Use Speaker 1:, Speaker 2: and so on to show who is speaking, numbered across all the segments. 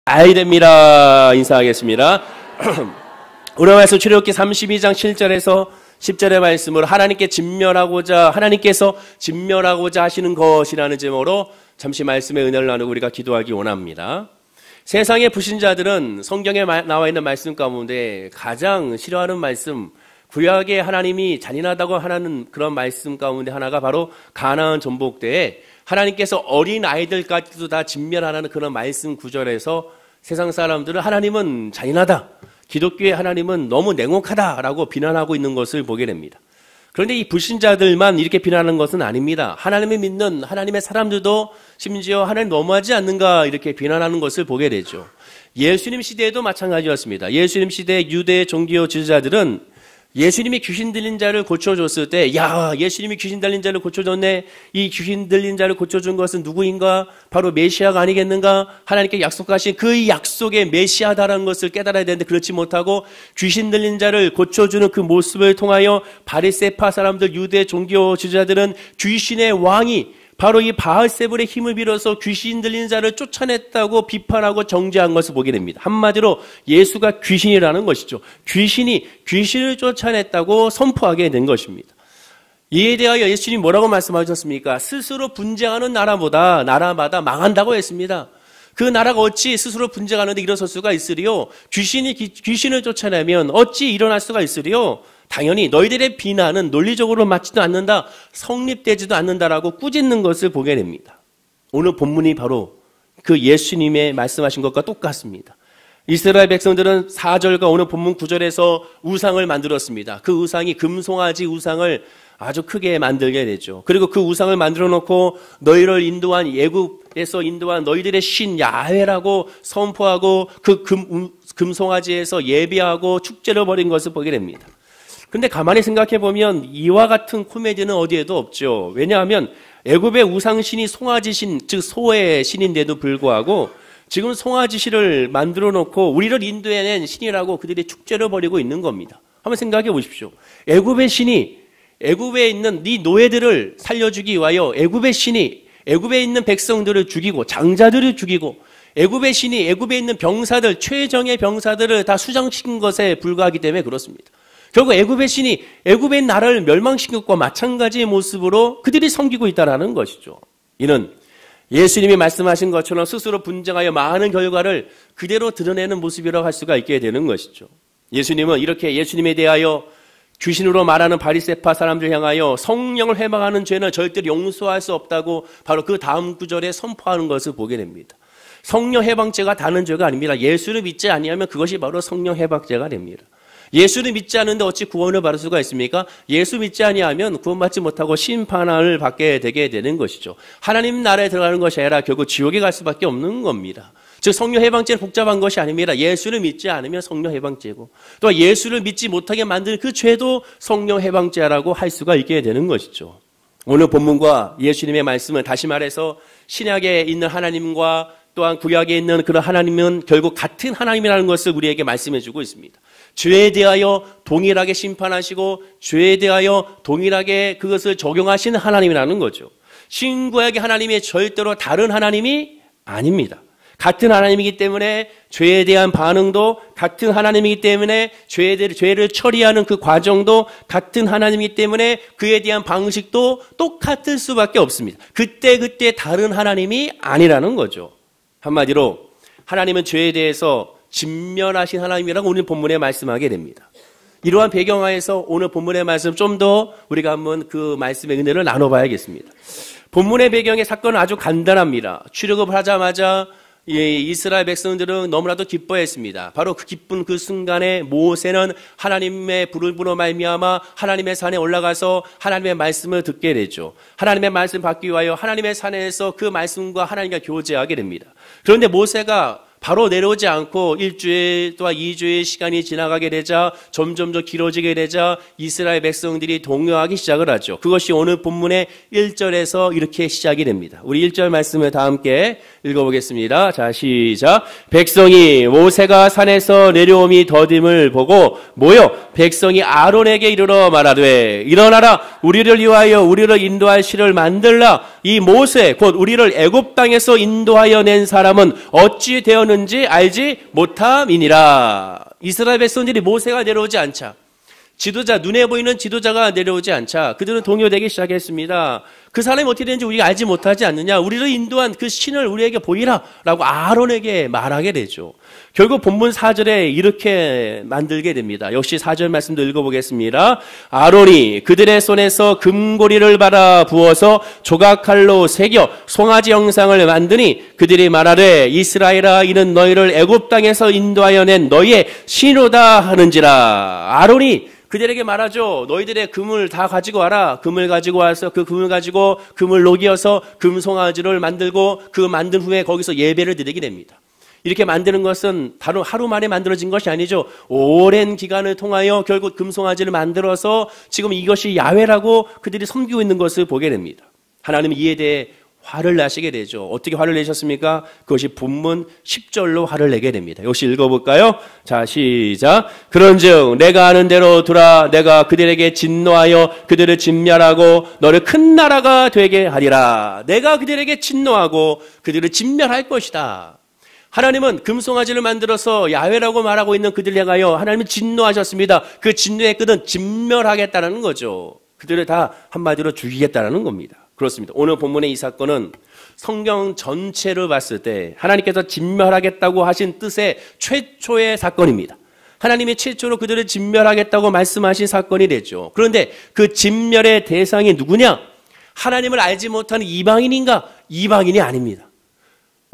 Speaker 1: 됩니다. 인사하겠습니다. 오늘 말씀 출애굽기 32장 7절에서 10절의 말씀으로 하나님께서 진멸하고자 하시는 것이라는 제목으로 잠시 말씀의 은혜를 나누고 우리가 기도하기 원합니다. 세상의 불신자들은 성경에 나와 있는 말씀 가운데 가장 싫어하는 말씀, 구약의 하나님이 잔인하다고 하는 그런 말씀 가운데 하나가 바로 가나안 전복대에 하나님께서 어린 아이들까지도 다 진멸하라는 그런 말씀 구절에서 세상 사람들은 하나님은 잔인하다, 기독교의 하나님은 너무 냉혹하다라고 비난하고 있는 것을 보게 됩니다. 그런데 이 불신자들만 이렇게 비난하는 것은 아닙니다. 하나님을 믿는 하나님의 사람들도 심지어 하나님 너무하지 않는가 이렇게 비난하는 것을 보게 되죠. 예수님 시대에도 마찬가지였습니다. 예수님 시대 유대 종교 지도자들은 예수님이 귀신 들린 자를 고쳐줬을 때, 예수님이 귀신 들린 자를 고쳐줬네. 이 귀신 들린 자를 고쳐준 것은 누구인가? 바로 메시아가 아니겠는가? 하나님께 약속하신 그 약속의 메시아다라는 것을 깨달아야 되는데 그렇지 못하고 귀신 들린 자를 고쳐주는 그 모습을 통하여 바리새파 사람들, 유대 종교 지도자들은 귀신의 왕이 바로 이 바알세불의 힘을 빌어서 귀신 들린 자를 쫓아냈다고 비판하고 정죄한 것을 보게 됩니다. 한마디로 예수가 귀신이라는 것이죠. 귀신을 쫓아냈다고 선포하게 된 것입니다. 이에 대하여 예수님이 뭐라고 말씀하셨습니까? 스스로 분쟁하는 나라마다 망한다고 했습니다. 그 나라가 어찌 스스로 분쟁하는데 일어설 수가 있으리요? 귀신을 쫓아내면 어찌 일어날 수가 있으리요? 당연히 너희들의 비난은 논리적으로 맞지도 않는다, 성립되지도 않는다라고 꾸짖는 것을 보게 됩니다. 오늘 본문이 바로 그 예수님의 말씀하신 것과 똑같습니다. 이스라엘 백성들은 4절과 오늘 본문 9절에서 우상을 만들었습니다. 그 우상이 금송아지 우상을 아주 크게 만들게 되죠. 그리고 그 우상을 만들어 놓고 너희를 인도한 애굽에서 인도한 너희들의 신 야훼라고 선포하고 그 금송아지에서 예배하고 축제를 벌인 것을 보게 됩니다. 근데 가만히 생각해 보면 이와 같은 코미디는 어디에도 없죠. 왜냐하면 애굽의 우상신이 송아지신, 즉 소의 신인데도 불구하고 지금 송아지신을 만들어 놓고 우리를 인도해낸 신이라고 그들이 축제를 벌이고 있는 겁니다. 한번 생각해 보십시오. 애굽의 신이 애굽에 있는 네 노예들을 살려주기 위하여 애굽의 신이 애굽에 있는 백성들을 죽이고 장자들을 죽이고 애굽의 신이 애굽에 있는 병사들, 최정예 병사들을 다 수장시킨 것에 불과하기 때문에 그렇습니다. 결국 애굽의 신이 애굽의 나라를 멸망시킨 것과 마찬가지의 모습으로 그들이 섬기고 있다는 것이죠. 이는 예수님이 말씀하신 것처럼 스스로 분쟁하여 많은 결과를 그대로 드러내는 모습이라고 할 수가 있게 되는 것이죠. 예수님은 이렇게 예수님에 대하여 귀신으로 말하는 바리새파 사람들 향하여 성령을 회방하는 죄는 절대로 용서할 수 없다고 바로 그 다음 구절에 선포하는 것을 보게 됩니다. 성령 해방죄가 다른 죄가 아닙니다. 예수를 믿지 아니하면 그것이 바로 성령 해방죄가 됩니다. 예수를 믿지 않는데 어찌 구원을 받을 수가 있습니까? 예수 믿지 아니하면 구원받지 못하고 심판을 받게 되게 되는 것이죠. 하나님 나라에 들어가는 것이 아니라 결국 지옥에 갈 수밖에 없는 겁니다. 즉 성령 해방죄는 복잡한 것이 아닙니다. 예수를 믿지 않으면 성령 해방죄고 또 예수를 믿지 못하게 만드는 그 죄도 성령 해방죄라고 할 수가 있게 되는 것이죠. 오늘 본문과 예수님의 말씀은 다시 말해서 신약에 있는 하나님과 또한 구약에 있는 그런 하나님은 결국 같은 하나님이라는 것을 우리에게 말씀해 주고 있습니다. 죄에 대하여 동일하게 심판하시고 죄에 대하여 동일하게 그것을 적용하시는 하나님이라는 거죠. 신구약의 하나님이 절대로 다른 하나님이 아닙니다. 같은 하나님이기 때문에 죄에 대한 반응도 같은 하나님이기 때문에 죄를 처리하는 그 과정도 같은 하나님이기 때문에 그에 대한 방식도 똑같을 수밖에 없습니다. 그때 다른 하나님이 아니라는 거죠. 한마디로 하나님은 죄에 대해서 진멸하신 하나님이라고 오늘 본문에 말씀하게 됩니다. 이러한 배경하에서 오늘 본문의 말씀 좀 더 우리가 한번 그 말씀의 은혜를 나눠봐야겠습니다. 본문의 배경의 사건은 아주 간단합니다. 출애굽을 하자마자 이스라엘 백성들은 너무나도 기뻐했습니다. 바로 그 기쁜 그 순간에 모세는 하나님의 불을 불어 말미암아 하나님의 산에 올라가서 하나님의 말씀을 듣게 되죠. 하나님의 말씀 받기 위하여 하나님의 산에서 그 말씀과 하나님과 교제하게 됩니다. 그런데 모세가 바로 내려오지 않고 1주일 또한 2주일 시간이 지나가게 되자 점점 더 길어지게 되자 이스라엘 백성들이 동요하기 시작을 하죠. 그것이 오늘 본문의 1절에서 이렇게 시작이 됩니다. 우리 1절 말씀을 다 함께 읽어보겠습니다. 자, 시작. 백성이 모세가 산에서 내려옴이 더딤을 보고 모여 백성이 아론에게 이르러 말하되 일어나라 우리를 위하여 우리를 인도할 신을 만들라. 이 모세 곧 우리를 애굽 땅에서 인도하여 낸 사람은 어찌 되었는지 하는지 알지 못함이니라. 이스라엘 백성들이 모세가 내려오지 않자, 지도자, 눈에 보이는 지도자가 내려오지 않자 그들은 동요되기 시작했습니다. 그 사람이 어떻게 되는지 우리가 알지 못하지 않느냐. 우리를 인도한 그 신을 우리에게 보이라 라고 아론에게 말하게 되죠. 결국 본문 4절에 이렇게 만들게 됩니다. 역시 4절 말씀도 읽어보겠습니다. 아론이 그들의 손에서 금고리를 받아 부어서 조각칼로 새겨 송아지 형상을 만드니 그들이 말하되 이스라엘아 이는 너희를 애굽 땅에서 인도하여 낸 너희의 신호다 하는지라. 아론이 그들에게 말하죠. 너희들의 금을 다 가지고 와라. 금을 가지고 와서 그 금을 가지고 금을 녹여서 금송아지를 만들고 그 만든 후에 거기서 예배를 드리게 됩니다. 이렇게 만드는 것은 바로 하루 만에 만들어진 것이 아니죠. 오랜 기간을 통하여 결국 금송아지를 만들어서 지금 이것이 야훼라고 그들이 섬기고 있는 것을 보게 됩니다. 하나님은 이에 대해 화를 나시게 되죠. 어떻게 화를 내셨습니까? 그것이 본문 10절로 화를 내게 됩니다. 역시 읽어볼까요? 자, 시작. 그런즉 내가 아는 대로 두라. 내가 그들에게 진노하여 그들을 진멸하고 너를 큰 나라가 되게 하리라. 내가 그들에게 진노하고 그들을 진멸할 것이다. 하나님은 금송아지를 만들어서 야훼라고 말하고 있는 그들을 향하여 하나님은 진노하셨습니다. 그 진노의 끝은 진멸하겠다는 거죠. 그들을 다 한마디로 죽이겠다는 겁니다. 그렇습니다. 오늘 본문의 이 사건은 성경 전체를 봤을 때 하나님께서 진멸하겠다고 하신 뜻의 최초의 사건입니다. 하나님이 최초로 그들을 진멸하겠다고 말씀하신 사건이 됐죠. 그런데 그 진멸의 대상이 누구냐? 하나님을 알지 못하는 이방인인가? 이방인이 아닙니다.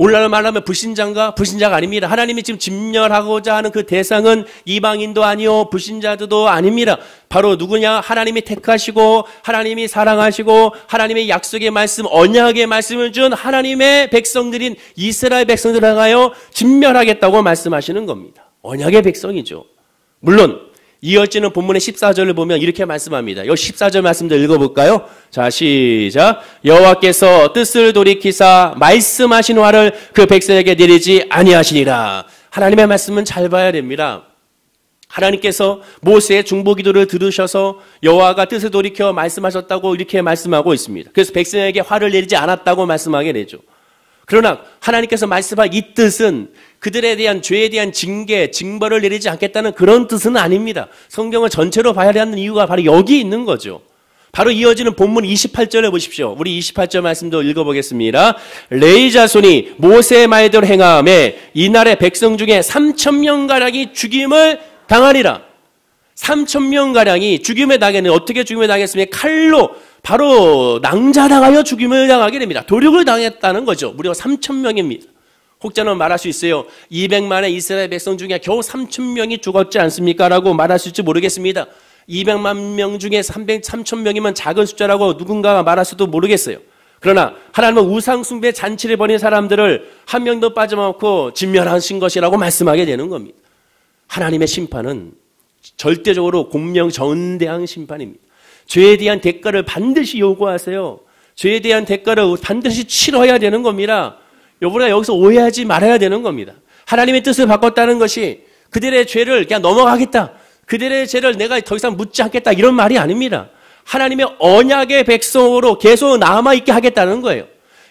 Speaker 1: 오늘날 말하면 불신자인가? 불신자가 아닙니다. 하나님이 지금 진멸하고자 하는 그 대상은 이방인도 아니요 불신자들도 아닙니다. 바로 누구냐? 하나님이 택하시고 하나님이 사랑하시고 하나님의 약속의 말씀, 언약의 말씀을 준 하나님의 백성들인 이스라엘 백성들을 향하여 진멸하겠다고 말씀하시는 겁니다. 언약의 백성이죠. 물론 이어지는 본문의 14절을 보면 이렇게 말씀합니다. 이 14절 말씀도 읽어볼까요? 자, 시작. 여호와께서 뜻을 돌이키사 말씀하신 화를 그 백성에게 내리지 아니하시니라. 하나님의 말씀은 잘 봐야 됩니다. 하나님께서 모세의 중보기도를 들으셔서 여호와가 뜻을 돌이켜 말씀하셨다고 이렇게 말씀하고 있습니다. 그래서 백성에게 화를 내리지 않았다고 말씀하게 되죠. 그러나 하나님께서 말씀한 이 뜻은 그들에 대한 죄에 대한 징계, 징벌을 내리지 않겠다는 그런 뜻은 아닙니다. 성경을 전체로 봐야 하는 이유가 바로 여기 있는 거죠. 바로 이어지는 본문 28절에 보십시오. 우리 28절 말씀도 읽어보겠습니다. 레위 자손이 모세의 말대로 행하매 이날의 백성 중에 3,000명가량이 죽임을 당하리라. 3,000명가량이 죽임을 당하겠는데 어떻게 죽임을 당했습니까? 칼로 바로 낭자당하여 죽임을 당하게 됩니다. 도륙을 당했다는 거죠. 무려 3,000명입니다. 혹자는 말할 수 있어요. 200만의 이스라엘 백성 중에 겨우 3,000명이 죽었지 않습니까? 라고 말할 수 있을지 모르겠습니다. 200만 명 중에 3,000명이면 작은 숫자라고 누군가가 말할 수도 모르겠어요. 그러나 하나님은 우상 숭배 잔치를 벌인 사람들을 한 명도 빠짐없고 진멸하신 것이라고 말씀하게 되는 겁니다. 하나님의 심판은 절대적으로 공명정대한 심판입니다. 죄에 대한 대가를 반드시 요구하세요. 죄에 대한 대가를 반드시 치러야 되는 겁니다. 여러분아 여기서 오해하지 말아야 되는 겁니다. 하나님의 뜻을 바꿨다는 것이 그들의 죄를 그냥 넘어가겠다. 그들의 죄를 내가 더 이상 묻지 않겠다. 이런 말이 아닙니다. 하나님의 언약의 백성으로 계속 남아있게 하겠다는 거예요.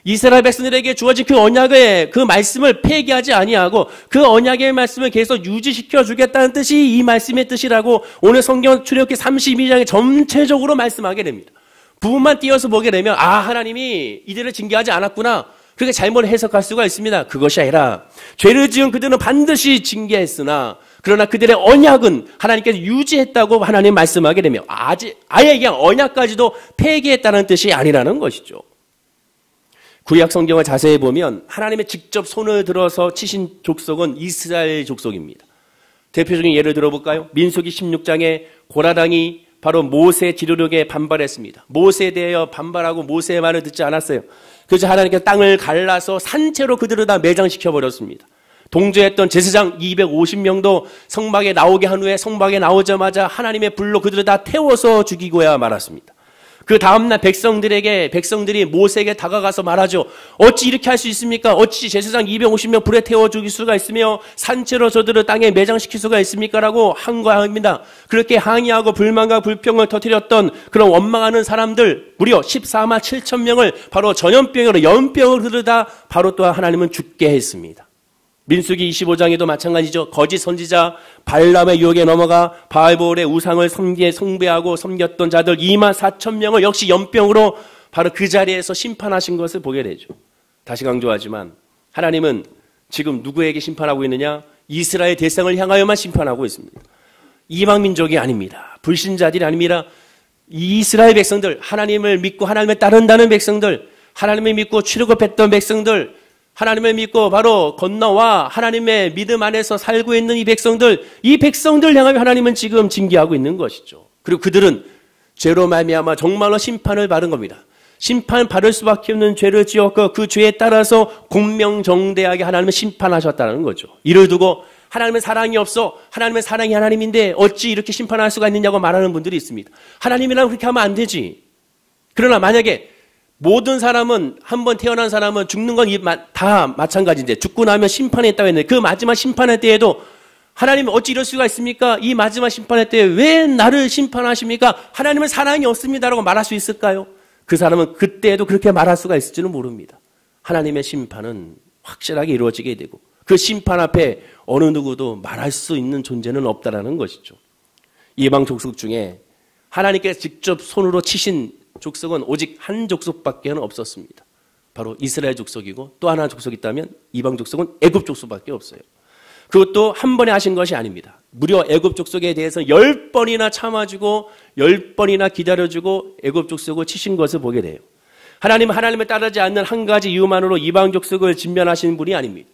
Speaker 1: 이스라엘 백성들에게 주어진 그 언약의 그 말씀을 폐기하지 아니하고 그 언약의 말씀을 계속 유지시켜 주겠다는 뜻이 이 말씀의 뜻이라고 오늘 성경 출애굽기 32장에 전체적으로 말씀하게 됩니다. 부분만 띄어서 보게 되면 하나님이 이들을 징계하지 않았구나. 그렇게 잘못 해석할 수가 있습니다. 그것이 아니라 죄를 지은 그들은 반드시 징계했으나 그러나 그들의 언약은 하나님께서 유지했다고 하나님 말씀하게 되며 아예 그냥 언약까지도 폐기했다는 뜻이 아니라는 것이죠. 구약 성경을 자세히 보면 하나님의 직접 손을 들어서 치신 족속은 이스라엘 족속입니다. 대표적인 예를 들어볼까요? 민수기 16장에 고라당이 바로 모세 지도력에 반발했습니다. 모세에 대하여 반발하고 모세의 말을 듣지 않았어요. 그래서 하나님께서 땅을 갈라서 산채로 그들을 다 매장시켜버렸습니다. 동조했던 제사장 250명도 성막에 나오게 한 후에 성막에 나오자마자 하나님의 불로 그들을 다 태워서 죽이고야 말았습니다. 그 다음날 백성들이 모세에게 다가가서 말하죠. 어찌 이렇게 할 수 있습니까? 어찌 제사장 250명 불에 태워 죽일 수가 있으며 산채로 저들을 땅에 매장시킬 수가 있습니까? 라고 항거합니다. 그렇게 항의하고 불만과 불평을 터뜨렸던 그런 원망하는 사람들 무려 14만 7천 명을 바로 전염병으로 연병을 흐르다 바로 또 하나님은 죽게 했습니다. 민수기 25장에도 마찬가지죠. 거짓 선지자 발람의 유혹에 넘어가 바알볼의 우상을 숭배하고 섬겼던 자들 24,000명을 역시 연병으로 바로 그 자리에서 심판하신 것을 보게 되죠. 다시 강조하지만 하나님은 지금 누구에게 심판하고 있느냐? 이스라엘 대상을 향하여만 심판하고 있습니다. 이방 민족이 아닙니다. 불신자들이 아닙니다. 이스라엘 백성들, 하나님을 믿고 하나님을 따른다는 백성들, 하나님을 믿고 출애굽했던 백성들, 하나님을 믿고 바로 건너와 하나님의 믿음 안에서 살고 있는 이 백성들 향하여 하나님은 지금 징계하고 있는 것이죠. 그리고 그들은 죄로 말미암아 정말로 심판을 받은 겁니다. 심판 받을 수밖에 없는 죄를 지었고 그 죄에 따라서 공명정대하게 하나님은 심판하셨다는 거죠. 이를 두고 하나님은 사랑이 없어, 하나님은 사랑이 하나님인데 어찌 이렇게 심판할 수가 있느냐고 말하는 분들이 있습니다. 하나님이랑 그렇게 하면 안 되지. 그러나 만약에 모든 사람은, 한번 태어난 사람은 죽는 건 다 마찬가지인데 죽고 나면 심판에 있다고 했는데 그 마지막 심판의 때에도 하나님은 어찌 이럴 수가 있습니까? 이 마지막 심판의 때에 왜 나를 심판하십니까? 하나님은 사랑이 없습니다라고 말할 수 있을까요? 그 사람은 그때에도 그렇게 말할 수가 있을지는 모릅니다. 하나님의 심판은 확실하게 이루어지게 되고 그 심판 앞에 어느 누구도 말할 수 있는 존재는 없다라는 것이죠. 이방 족속 중에 하나님께서 직접 손으로 치신 족속은 오직 한 족속밖에 없었습니다. 바로 이스라엘 족속이고 또 하나 족속이 있다면 이방 족속은 애굽 족속밖에 없어요. 그것도 한 번에 하신 것이 아닙니다. 무려 애굽 족속에 대해서 10번이나 참아주고 10번이나 기다려주고 애굽 족속을 치신 것을 보게 돼요. 하나님은 하나님을 따르지 않는 한 가지 이유만으로 이방 족속을 진멸하시는 분이 아닙니다.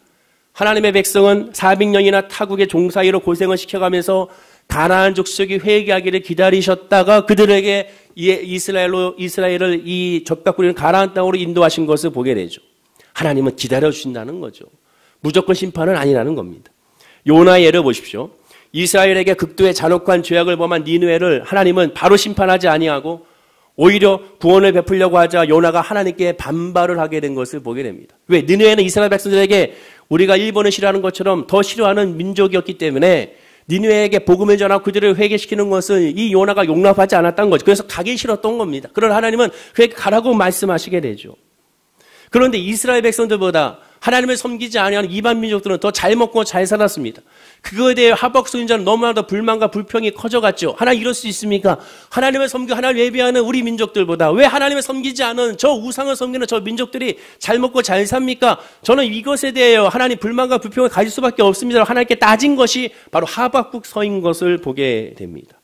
Speaker 1: 하나님의 백성은 400년이나 타국의 종사이로 고생을 시켜가면서 가나안 족속이 회개하기를 기다리셨다가 그들에게 이스라엘을 이 적각구리는 가나안 땅으로 인도하신 것을 보게 되죠. 하나님은 기다려주신다는 거죠. 무조건 심판은 아니라는 겁니다. 요나의 예를 보십시오. 이스라엘에게 극도의 잔혹한 죄악을 범한 니느웨를 하나님은 바로 심판하지 아니하고 오히려 구원을 베풀려고 하자 요나가 하나님께 반발을 하게 된 것을 보게 됩니다. 왜? 니느웨는 이스라엘 백성들에게 우리가 일본을 싫어하는 것처럼 더 싫어하는 민족이었기 때문에 니느웨에게 복음을 전하고 그들을 회개시키는 것을 이 요나가 용납하지 않았던 거죠. 그래서 가기 싫었던 겁니다. 그러나 하나님은 그에게 가라고 말씀하시게 되죠. 그런데 이스라엘 백성들보다 하나님을 섬기지 아니하는 이방 민족들은 더 잘 먹고 잘 살았습니다. 그거에 대해 하박국 선지자는 너무나도 불만과 불평이 커져갔죠. 하나님 이럴 수 있습니까? 하나님을 섬기고 하나님을 예배하는 우리 민족들보다 왜 하나님을 섬기지 않은 저 우상을 섬기는 저 민족들이 잘 먹고 잘 삽니까? 저는 이것에 대해 하나님 불만과 불평을 가질 수밖에 없습니다. 하나님께 따진 것이 바로 하박국서인 것을 보게 됩니다.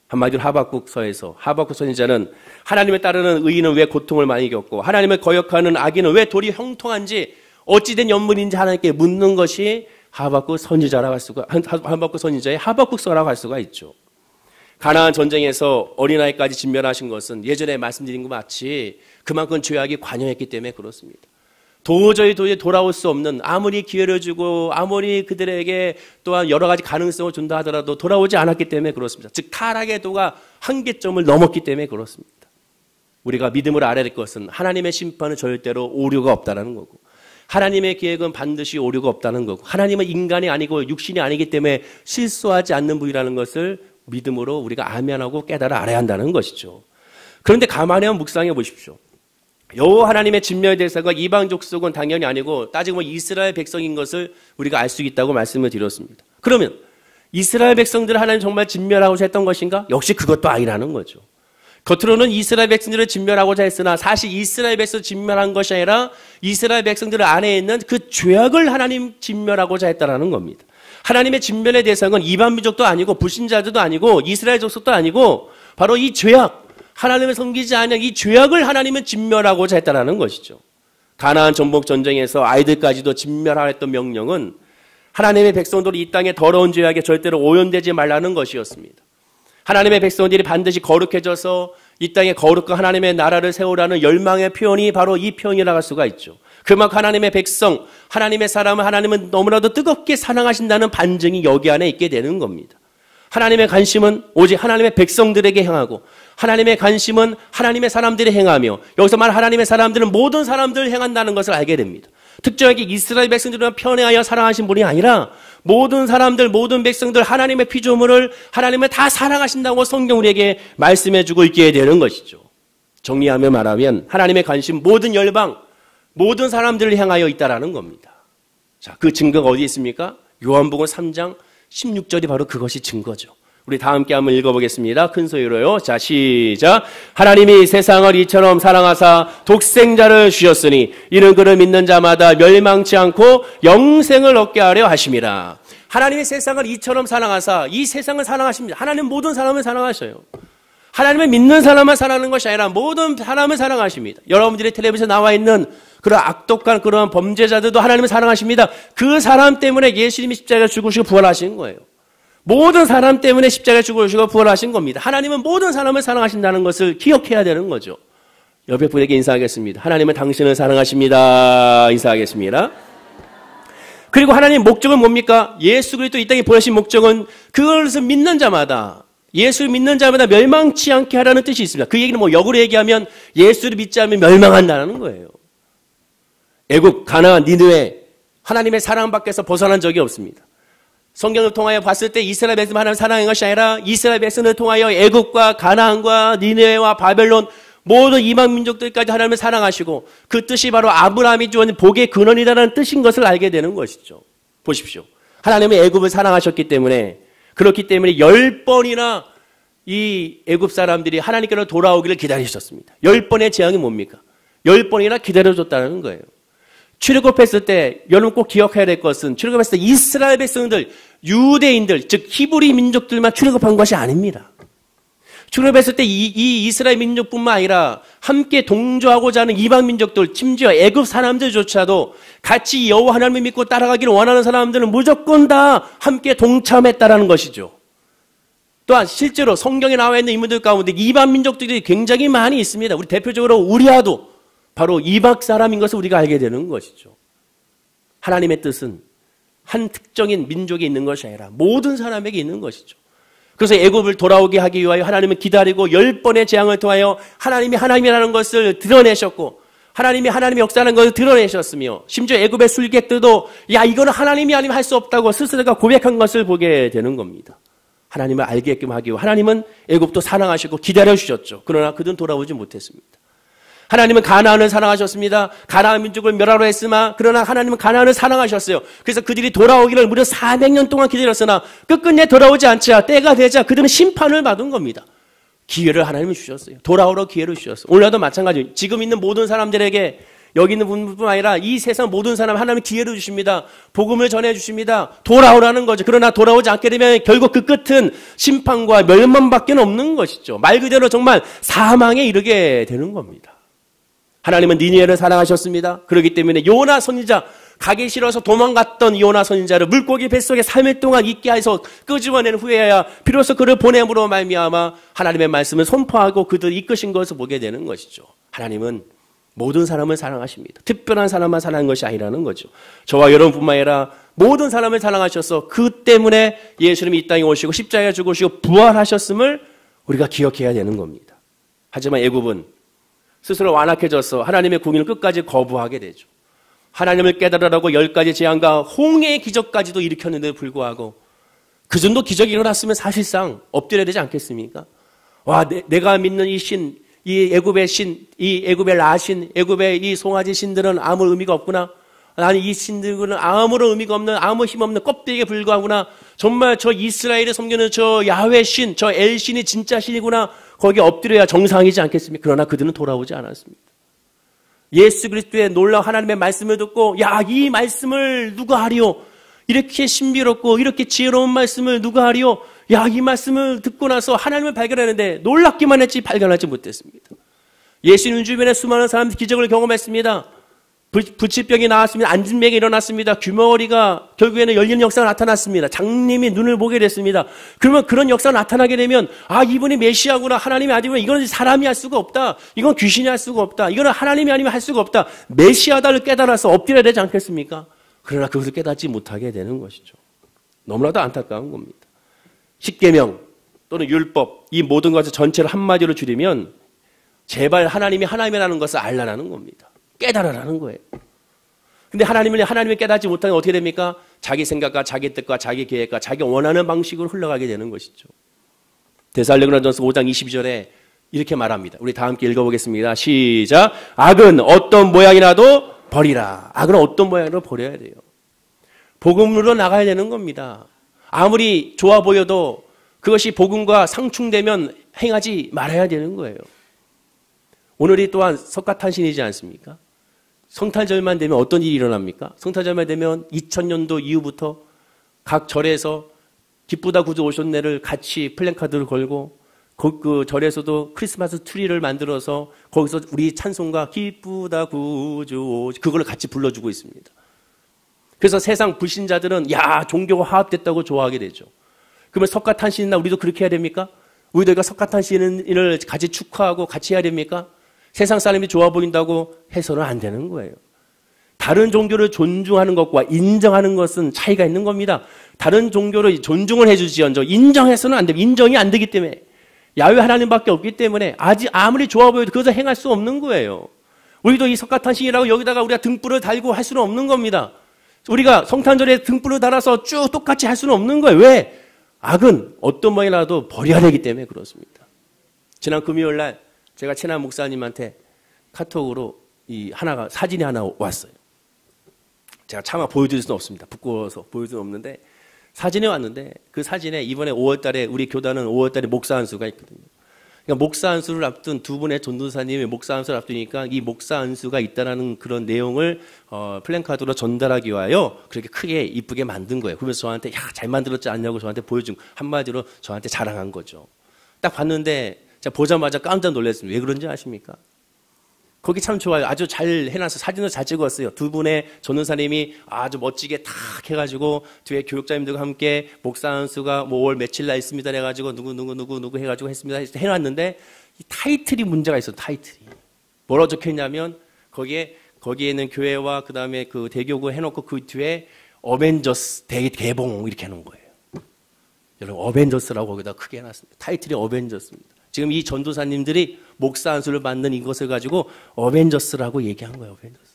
Speaker 1: 한마디로 하박국서에서 하박국 선지자는 하나님을 따르는 의인은 왜 고통을 많이 겪고 하나님을 거역하는 악인은 왜 도리 형통한지 어찌된 연문인지 하나님께 묻는 것이 하박국 선지자라고 할 수가, 하박국 선지자의 하박국서라고 할 수가 있죠. 가나안 전쟁에서 어린아이까지 진멸하신 것은 예전에 말씀드린 것 마치 그만큼 죄악이 관여했기 때문에 그렇습니다. 도저히 돌아올 수 없는, 아무리 기회를 주고 아무리 그들에게 또한 여러 가지 가능성을 준다 하더라도 돌아오지 않았기 때문에 그렇습니다. 즉 타락의 도가 한계점을 넘었기 때문에 그렇습니다. 우리가 믿음으로 알아야 될 것은 하나님의 심판은 절대로 오류가 없다는 거고 하나님의 계획은 반드시 오류가 없다는 거고 하나님은 인간이 아니고 육신이 아니기 때문에 실수하지 않는 분이라는 것을 믿음으로 우리가 아멘하고 깨달아 알아야 한다는 것이죠. 그런데 가만히 한번 묵상해 보십시오. 여호와 하나님의 진멸 대상과 이방 족속은 당연히 아니고 따지고 보면 이스라엘 백성인 것을 우리가 알 수 있다고 말씀을 드렸습니다. 그러면 이스라엘 백성들을 하나님 정말 진멸하고자 했던 것인가? 역시 그것도 아니라는 거죠. 겉으로는 이스라엘 백성들을 진멸하고자 했으나 사실 이스라엘 백성을 진멸한 것이 아니라 이스라엘 백성들 안에 있는 그 죄악을 하나님 진멸하고자 했다라는 겁니다. 하나님의 진멸의 대상은 이방 민족도 아니고 불신자들도 아니고 이스라엘 족속도 아니고 바로 이 죄악, 하나님을 섬기지 않은 이 죄악을 하나님은 진멸하고자 했다라는 것이죠. 가나안 전복 전쟁에서 아이들까지도 진멸하였던 명령은 하나님의 백성들이 이 땅의 더러운 죄악에 절대로 오염되지 말라는 것이었습니다. 하나님의 백성들이 반드시 거룩해져서 이 땅에 거룩한 하나님의 나라를 세우라는 열망의 표현이 바로 이 표현이라고 할 수가 있죠. 그만큼 하나님의 백성, 하나님의 사람을 하나님은 너무나도 뜨겁게 사랑하신다는 반증이 여기 안에 있게 되는 겁니다. 하나님의 관심은 오직 하나님의 백성들에게 향하고 하나님의 관심은 하나님의 사람들이 행하며 여기서 말 하나님의 사람들은 모든 사람들을 행한다는 것을 알게 됩니다. 특정하게 이스라엘 백성들만 편애하여 사랑하신 분이 아니라 모든 사람들, 모든 백성들 하나님의 피조물을 하나님을 다 사랑하신다고 성경 우리에게 말씀해주고 있게 되는 것이죠. 정리하며 말하면 하나님의 관심 모든 열방, 모든 사람들을 향하여 있다라는 겁니다. 자, 그 증거가 어디 있습니까? 요한복음 3장 16절이 바로 그것이 증거죠. 우리 다 함께 한번 읽어보겠습니다. 큰 소리로요. 자, 시작. 하나님이 세상을 이처럼 사랑하사 독생자를 주셨으니 이는 그를 믿는 자마다 멸망치 않고 영생을 얻게 하려 하심이라. 하나님이 세상을 이처럼 사랑하사, 이 세상을 사랑하십니다. 하나님은 모든 사람을 사랑하셔요. 하나님을 믿는 사람만 사랑하는 것이 아니라 모든 사람을 사랑하십니다. 여러분들이 텔레비전에 나와 있는 그런 악독한 그런 범죄자들도 하나님을 사랑하십니다. 그 사람 때문에 예수님이 십자가에 죽으시고 부활하신 거예요. 모든 사람 때문에 십자가에 죽으시고 부활하신 겁니다. 하나님은 모든 사람을 사랑하신다는 것을 기억해야 되는 거죠. 옆에 분에게 인사하겠습니다. 하나님은 당신을 사랑하십니다. 인사하겠습니다. 그리고 하나님의 목적은 뭡니까? 예수 그리스도 이 땅에 보내신 목적은 그것을 믿는 자마다, 예수를 믿는 자마다 멸망치 않게 하라는 뜻이 있습니다. 그 얘기는 역으로 얘기하면 예수를 믿지 않으면 멸망한다는 거예요. 애굽, 가나안, 니느웨, 하나님의 사랑 밖에서 벗어난 적이 없습니다. 성경을 통하여 봤을 때 이스라엘 백성만 하나님을 사랑한 것이 아니라 이스라엘 백성을 통하여 애굽과 가나안과 니느웨와 바벨론 모든 이방 민족들까지 하나님을 사랑하시고 그 뜻이 바로 아브라함이 주어진 복의 근원이라는 뜻인 것을 알게 되는 것이죠. 보십시오. 하나님은 애굽을 사랑하셨기 때문에, 그렇기 때문에 10번이나 이 애굽 사람들이 하나님께로 돌아오기를 기다리셨습니다. 10번의 재앙이 뭡니까? 10번이나 기다려줬다는 거예요. 출애굽했을 때 여러분 꼭 기억해야 될 것은, 출애굽했을 때 이스라엘 백성들, 유대인들, 즉 히브리 민족들만 출애굽한 것이 아닙니다. 출애굽했을 때 이 이스라엘 민족뿐만 아니라 함께 동조하고자 하는 이방 민족들, 심지어 애굽 사람들조차도 같이 여호와 하나님을 믿고 따라가기를 원하는 사람들은 무조건 다 함께 동참했다라는 것이죠. 또한 실제로 성경에 나와 있는 인물들 가운데 이방 민족들이 굉장히 많이 있습니다. 우리 대표적으로 우리아도 바로 이방 사람인 것을 우리가 알게 되는 것이죠. 하나님의 뜻은 한 특정인 민족에 있는 것이 아니라 모든 사람에게 있는 것이죠. 그래서 애굽을 돌아오게 하기 위하여 하나님은 기다리고 10번의 재앙을 통하여 하나님이 하나님이라는 것을 드러내셨고, 하나님이 하나님의 역사라는 것을 드러내셨으며, 심지어 애굽의 술객들도 야, 이거는 하나님이 아니면 할 수 없다고 스스로가 고백한 것을 보게 되는 겁니다. 하나님을 알게끔 하기 위해 하나님은 애굽도 사랑하시고 기다려주셨죠. 그러나 그들은 돌아오지 못했습니다. 하나님은 가나안을 사랑하셨습니다. 가나안 민족을 멸하려 했으나 그러나 하나님은 가나안을 사랑하셨어요. 그래서 그들이 돌아오기를 무려 400년 동안 기다렸으나 끝끝내 돌아오지 않자 때가 되자 그들은 심판을 받은 겁니다. 기회를 하나님이 주셨어요. 돌아오러 기회를 주셨어요. 오늘도 마찬가지예요. 지금 있는 모든 사람들에게, 여기 있는 분뿐만 아니라 이 세상 모든 사람 하나님은 기회를 주십니다. 복음을 전해주십니다. 돌아오라는 거죠. 그러나 돌아오지 않게 되면 결국 그 끝은 심판과 멸망밖에 없는 것이죠. 말 그대로 정말 사망에 이르게 되는 겁니다. 하나님은 니느웨를 사랑하셨습니다. 그렇기 때문에 요나 선지자, 가기 싫어서 도망갔던 요나 선지자를 물고기 뱃속에 3일 동안 있게 해서 끄집어낸 후에야 비로소 그를 보냄으로 말미암아 하나님의 말씀을 선포하고 그들을 이끄신 것을 보게 되는 것이죠. 하나님은 모든 사람을 사랑하십니다. 특별한 사람만 사랑하는 것이 아니라는 거죠. 저와 여러분뿐만 아니라 모든 사람을 사랑하셔서 그 때문에 예수님이 이 땅에 오시고 십자가에 죽으시고 부활하셨음을 우리가 기억해야 되는 겁니다. 하지만 애굽은 스스로 완악해져서 하나님의 공의를 끝까지 거부하게 되죠. 하나님을 깨달으라고 10가지 재앙과 홍해의 기적까지도 일으켰는데도 불구하고 그 정도 기적이 일어났으면 사실상 엎드려야 되지 않겠습니까? 와, 내가 믿는 이 신, 이 애굽의 신, 이 애굽의 라신, 애굽의 이 송아지 신들은 아무 의미가 없구나. 아니, 이 신들은 아무런 의미가 없는, 아무 힘없는 껍데기에 불과하구나. 정말 저 이스라엘의 섬기는 저 야훼 신, 저 엘 신이 진짜 신이구나. 거기에 엎드려야 정상이지 않겠습니까? 그러나 그들은 돌아오지 않았습니다. 예수 그리스도의 놀라운 하나님의 말씀을 듣고, 야, 이 말씀을 누가 하리요? 이렇게 신비롭고 이렇게 지혜로운 말씀을 누가 하리요? 야, 이 말씀을 듣고 나서 하나님을 발견하는데 놀랍기만 했지 발견하지 못했습니다. 예수님 주변에 수많은 사람들이 기적을 경험했습니다. 불치병이 나왔습니다. 안진병이 일어났습니다. 규머리가 결국에는 열리는 역사가 나타났습니다. 장님이 눈을 보게 됐습니다. 그러면 그런 역사가 나타나게 되면 아, 이분이 메시아구나. 하나님이 아니면 이건 사람이 할 수가 없다. 이건 귀신이 할 수가 없다. 이거는 하나님이 아니면 할 수가 없다. 메시아다를 깨달아서 엎드려야 되지 않겠습니까? 그러나 그것을 깨닫지 못하게 되는 것이죠. 너무나도 안타까운 겁니다. 십계명 또는 율법, 이 모든 것을 전체를 한마디로 줄이면 제발 하나님이 하나님이라는 것을 알라는 겁니다. 깨달으라는 거예요. 근데 하나님을 깨닫지 못하면 어떻게 됩니까? 자기 생각과 자기 뜻과 자기 계획과 자기 원하는 방식으로 흘러가게 되는 것이죠. 데살로니가전서 5장 22절에 이렇게 말합니다. 우리 다 함께 읽어보겠습니다. 시작. 악은 어떤 모양이라도 버리라. 악은 어떤 모양이라도 버려야 돼요. 복음으로 나가야 되는 겁니다. 아무리 좋아 보여도 그것이 복음과 상충되면 행하지 말아야 되는 거예요. 오늘이 또한 석가탄신이지 않습니까? 성탄절만 되면 어떤 일이 일어납니까? 성탄절만 되면 2000년도 이후부터 각 절에서 기쁘다 구주 오셨네를 같이 플랜카드를 걸고 그 절에서도 크리스마스 트리를 만들어서 거기서 우리 찬송가 기쁘다 구주 그걸 같이 불러주고 있습니다. 그래서 세상 불신자들은 야 종교가 화합됐다고 좋아하게 되죠. 그러면 석가탄신이나 우리도 그렇게 해야 됩니까? 우리도 석가탄신을 같이 축하하고 같이 해야 됩니까? 세상 사람이 좋아 보인다고 해서는 안 되는 거예요. 다른 종교를 존중하는 것과 인정하는 것은 차이가 있는 겁니다. 다른 종교를 존중을 해주지언정 인정해서는 안 됩니다. 인정이 안 되기 때문에 야훼 하나님밖에 없기 때문에 아무리 좋아 보여도 그것을 행할 수 없는 거예요. 우리도 이 석가탄신이라고 여기다가 우리가 등불을 달고 할 수는 없는 겁니다. 우리가 성탄절에 등불을 달아서 쭉 똑같이 할 수는 없는 거예요. 왜? 악은 어떤 모양이라도 버려야 되기 때문에 그렇습니다. 지난 금요일 날 제가 친한 목사님한테 카톡으로 사진이 하나 왔어요. 제가 차마 보여드릴 수는 없습니다. 부끄러워서 보여줄 수는 없는데 사진이 왔는데 그 사진에 이번에 5월달에 우리 교단은 5월달에 목사 안수가 있거든요. 그러니까 목사 안수를 앞둔 두 분의 전도사님이 목사 안수를 앞두니까 이 목사 안수가 있다라는 그런 내용을 플랜카드로 전달하기 위하여 그렇게 크게 이쁘게 만든 거예요. 그러면서 저한테 야, 잘 만들었지 않냐고 저한테 보여준 한마디로 저한테 자랑한 거죠. 딱 봤는데 제가 보자마자 깜짝 놀랐습니다. 왜 그런지 아십니까? 거기 참 좋아요. 아주 잘 해놔서 사진을 잘 찍었어요. 두 분의 전도사님이 아주 멋지게 탁 해가지고 뒤에 교육자님들과 함께 목사 안수가 뭐 5월 며칠 날 있습니다 해가지고 누구 해가지고 했습니다 해놨는데 이 타이틀이 문제가 있어요. 타이틀이 뭐라고 적혀있냐면 거기에 있는 교회와 그 다음에 그 대교구 해놓고 그 뒤에 어벤져스 대개봉 이렇게 해놓은 거예요. 여러분 어벤져스라고 거기다 크게 해놨습니다. 타이틀이 어벤져스입니다. 지금 이 전도사님들이 목사 안수를 받는 이것을 가지고 어벤져스라고 얘기한 거예요. 어벤져스.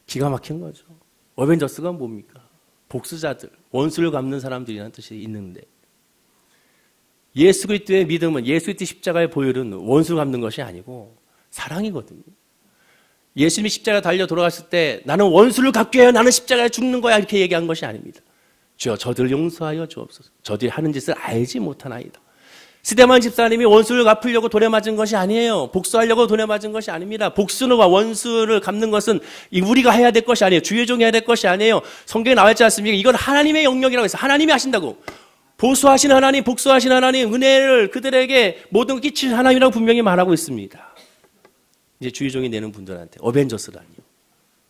Speaker 1: 기가 막힌 거죠. 어벤져스가 뭡니까? 복수자들, 원수를 갚는 사람들이라는 뜻이 있는데 예수 그리스도의 믿음은 예수 그리스도 십자가의 보혈은 원수를 갚는 것이 아니고 사랑이거든요. 예수님이 십자가에 달려 돌아갔을 때 나는 원수를 갚게 해요. 나는 십자가에 죽는 거야. 이렇게 얘기한 것이 아닙니다. 주여 저들을 용서하여 주옵소서. 저들이 하는 짓을 알지 못하나이다. 스데반 집사님이 원수를 갚으려고 돈에 맞은 것이 아니에요. 복수하려고 돈에 맞은 것이 아닙니다. 복수와 원수를 갚는 것은 우리가 해야 될 것이 아니에요. 주의 종이 해야 될 것이 아니에요. 성경에 나와 있지 않습니까? 이건 하나님의 영역이라고 해서 하나님이 하신다고. 보수하신 하나님, 복수하신 하나님, 은혜를 그들에게 모든 걸 끼치신 하나님이라고 분명히 말하고 있습니다. 이제 주의 종이 내는 분들한테 어벤져스라니요.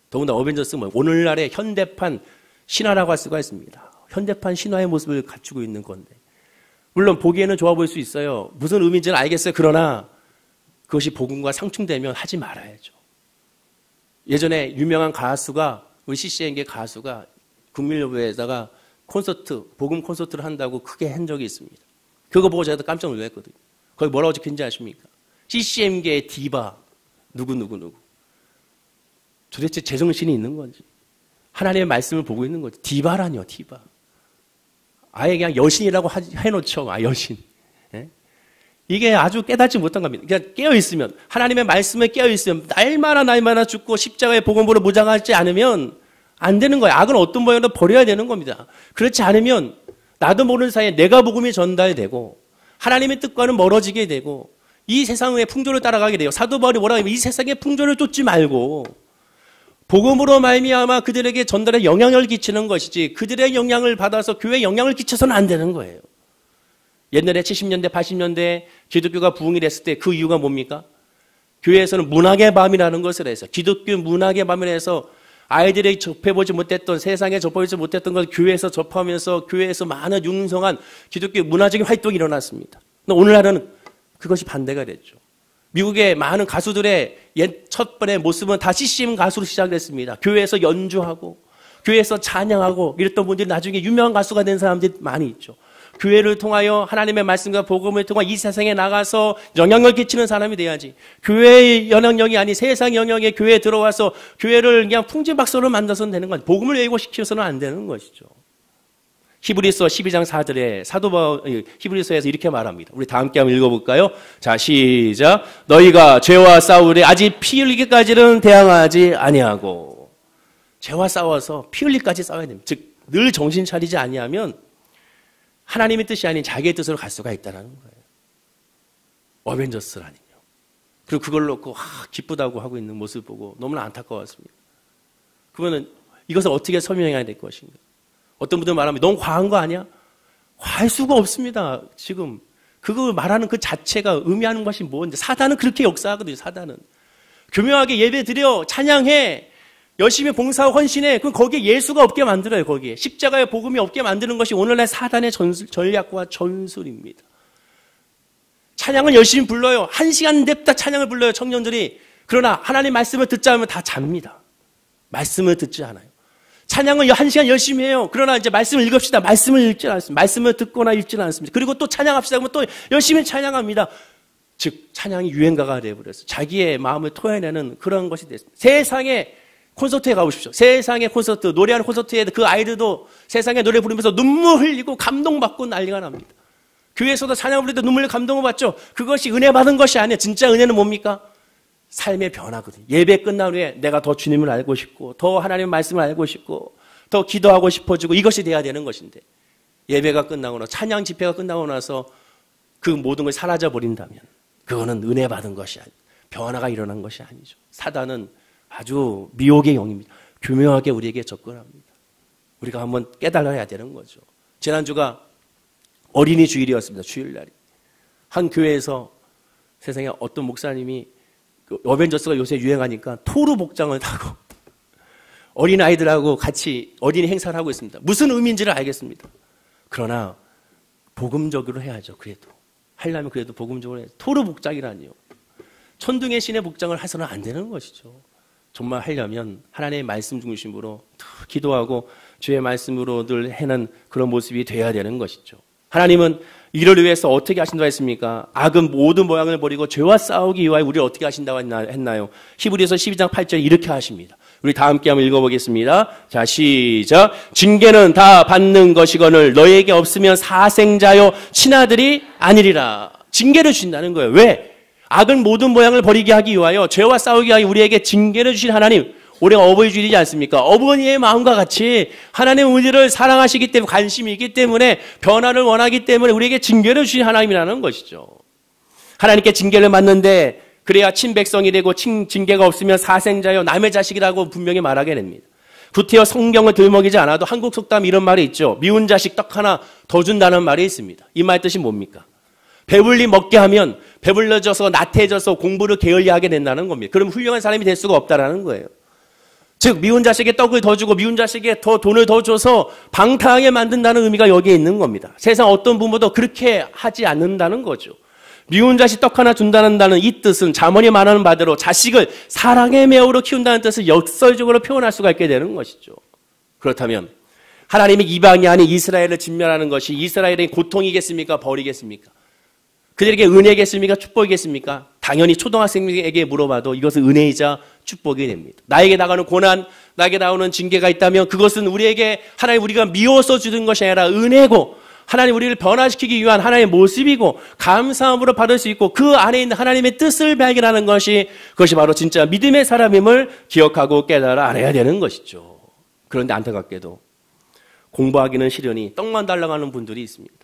Speaker 1: 더군다나 어벤져스는 뭐예요? 오늘날의 현대판 신화라고 할 수가 있습니다. 현대판 신화의 모습을 갖추고 있는 건데 물론 보기에는 좋아 보일 수 있어요. 무슨 의미인지는 알겠어요. 그러나 그것이 복음과 상충되면 하지 말아야죠. 예전에 유명한 가수가 우리 CCN계 가수가 국민여부에다가 복음 콘서트를 한다고 크게 한 적이 있습니다. 그거 보고 제가 깜짝 놀랐거든요. 거기 뭐라고 적힌지 아십니까? CCM계의 디바 누구 도대체 제정신이 있는 건지 하나님의 말씀을 보고 있는 거지. 디바라뇨 디바. 아예 그냥 여신이라고 해놓죠. 여신. 예? 이게 아주 깨닫지 못한 겁니다. 그냥 깨어있으면, 하나님의 말씀에 깨어있으면, 날마다 죽고 십자가의 복음으로 무장하지 않으면 안 되는 거예요. 악은 어떤 모양으로 버려야 되는 겁니다. 그렇지 않으면, 나도 모르는 사이에 내가 복음이 전달되고, 하나님의 뜻과는 멀어지게 되고, 이 세상의 풍조를 따라가게 돼요. 사도 바울이 뭐라고 하면 이 세상의 풍조를 쫓지 말고, 복음으로 말미암아 그들에게 전달에 영향을 끼치는 것이지 그들의 영향을 받아서 교회에 영향을 끼쳐서는 안 되는 거예요. 옛날에 70년대, 80년대 기독교가 부흥이 됐을 때 그 이유가 뭡니까? 교회에서는 문학의 밤이라는 것을 해서 기독교 문학의 밤을 해서 아이들이 접해보지 못했던 세상에 접해보지 못했던 것을 교회에서 접하면서 교회에서 많은 융성한 기독교 문화적인 활동이 일어났습니다. 오늘날은 그것이 반대가 됐죠. 미국의 많은 가수들의 첫 번의 모습은 다 CCM 가수로 시작됐습니다. 교회에서 연주하고 교회에서 찬양하고 이랬던 분들이 나중에 유명한 가수가 된 사람들이 많이 있죠. 교회를 통하여 하나님의 말씀과 복음을 통해 이 세상에 나가서 영향을 끼치는 사람이 돼야지. 교회의 영향력이 아닌 세상 영역에 교회에 들어와서 교회를 그냥 풍지박소로 만들어서는 되는 거죠. 복음을 왜곡시켜서는 안 되는 것이죠. 히브리서 12장 4절에 사도 바울 히브리서에서 이렇게 말합니다. 우리 다 함께 한번 읽어볼까요? 자, 시작. 너희가 죄와 싸우되 아직 피 흘리기까지는 대항하지 아니하고. 죄와 싸워서 피 흘리기까지 싸워야 됩니다. 즉 늘 정신 차리지 아니하면 하나님의 뜻이 아닌 자기의 뜻으로 갈 수가 있다는 거예요. 어벤져스라니요. 그리고 그걸 놓고 기쁘다고 하고 있는 모습을 보고 너무나 안타까웠습니다. 그러면 이것을 어떻게 설명해야 될 것인가? 어떤 분들은 말하면 너무 과한 거 아니야? 과할 수가 없습니다. 지금 그거 말하는 그 자체가 의미하는 것이 뭔데? 사단은 그렇게 역사하거든요. 사단은 교묘하게 예배 드려 찬양해 열심히 봉사하고 헌신해. 그럼 거기에 예수가 없게 만들어요. 거기에 십자가의 복음이 없게 만드는 것이 오늘날 사단의 전략과 전술입니다. 찬양을 열심히 불러요. 1시간 냅다 찬양을 불러요. 청년들이. 그러나 하나님 말씀을 듣자 하면 다 잡니다. 말씀을 듣지 않아요. 찬양을 1시간 열심히 해요. 그러나 이제 말씀을 읽읍시다. 말씀을 읽지 않습니다. 말씀을 듣거나 읽지는 않습니다. 그리고 또 찬양합시다. 그러면 또 열심히 찬양합니다. 즉 찬양이 유행가가 되어버렸어요. 자기의 마음을 토해내는 그런 것이 됐습니다. 세상에 콘서트에 가보십시오. 세상에 콘서트, 노래하는 콘서트에 그 아이들도 세상에 노래 부르면서 눈물 흘리고 감동받고 난리가 납니다. 교회에서도 찬양 부를 때 눈물 감동을 받죠. 그것이 은혜 받은 것이 아니에요. 진짜 은혜는 뭡니까? 삶의 변화거든요. 예배 끝난 후에 내가 더 주님을 알고 싶고 더 하나님의 말씀을 알고 싶고 더 기도하고 싶어지고 이것이 돼야 되는 것인데 예배가 끝나고 나서 찬양 집회가 끝나고 나서 그 모든 걸 사라져버린다면 그거는 은혜 받은 것이 아니에요. 변화가 일어난 것이 아니죠. 사단은 아주 미혹의 영입니다. 교묘하게 우리에게 접근합니다. 우리가 한번 깨달아야 되는 거죠. 지난주가 어린이 주일이었습니다. 주일날이. 한 교회에서 세상에 어떤 목사님이 어벤져스가 요새 유행하니까 토르 복장을 타고 어린아이들하고 같이 어린이 행사를 하고 있습니다. 무슨 의미인지를 알겠습니다. 그러나 복음적으로 해야죠. 그래도. 하려면 그래도 복음적으로 해야죠. 토르 복장이라니요. 천둥의 신의 복장을 해서는 안 되는 것이죠. 정말 하려면 하나님의 말씀 중심으로 기도하고 주의 말씀으로 늘 해는 그런 모습이 돼야 되는 것이죠. 하나님은 이를 위해서 어떻게 하신다고 했습니까? 악은 모든 모양을 버리고 죄와 싸우기 위하여 우리를 어떻게 하신다고 했나요? 히브리서 12장 8절에 이렇게 하십니다. 우리 다 함께 한번 읽어보겠습니다. 자, 시작. 징계는 다 받는 것이거늘 너에게 없으면 사생자요 친아들이 아니리라. 징계를 주신다는 거예요. 왜? 악은 모든 모양을 버리게 하기 위하여 죄와 싸우기 위하여 우리에게 징계를 주신 하나님. 올해가 어버이 주일이지 않습니까? 어머니의 마음과 같이 하나님은 우리를 사랑하시기 때문에 관심이 있기 때문에 변화를 원하기 때문에 우리에게 징계를 주신 하나님이라는 것이죠. 하나님께 징계를 받는데 그래야 친백성이 되고 징계가 없으면 사생자여 남의 자식이라고 분명히 말하게 됩니다. 구태여 성경을 들먹이지 않아도 한국 속담 이런 말이 있죠. 미운 자식 떡 하나 더 준다는 말이 있습니다. 이 말 뜻이 뭡니까? 배불리 먹게 하면 배불러져서 나태해져서 공부를 게을리하게 된다는 겁니다. 그럼 훌륭한 사람이 될 수가 없다라는 거예요. 즉 미운 자식에게 떡을 더 주고 미운 자식에게 더 돈을 더 줘서 방탕하게 만든다는 의미가 여기에 있는 겁니다. 세상 어떤 부모도 그렇게 하지 않는다는 거죠. 미운 자식 떡 하나 준다는 이 뜻은 잠언이 말하는 바대로 자식을 사랑의 매우로 키운다는 뜻을 역설적으로 표현할 수가 있게 되는 것이죠. 그렇다면 하나님이 이방이 아닌 이스라엘을 진멸하는 것이 이스라엘의 고통이겠습니까? 벌이겠습니까? 그들에게 은혜겠습니까? 축복이겠습니까? 당연히 초등학생에게 물어봐도 이것은 은혜이자 축복이 됩니다. 나에게 나가는 고난, 나에게 나오는 징계가 있다면 그것은 우리에게 하나님 우리가 미워서 주는 것이 아니라 은혜고 하나님 우리를 변화시키기 위한 하나님의 모습이고 감사함으로 받을 수 있고 그 안에 있는 하나님의 뜻을 발견하는 것이 그것이 바로 진짜 믿음의 사람임을 기억하고 깨달아 알아야 되는 것이죠. 그런데 안타깝게도 공부하기는 시련이 떡만 달라고 하는 분들이 있습니다.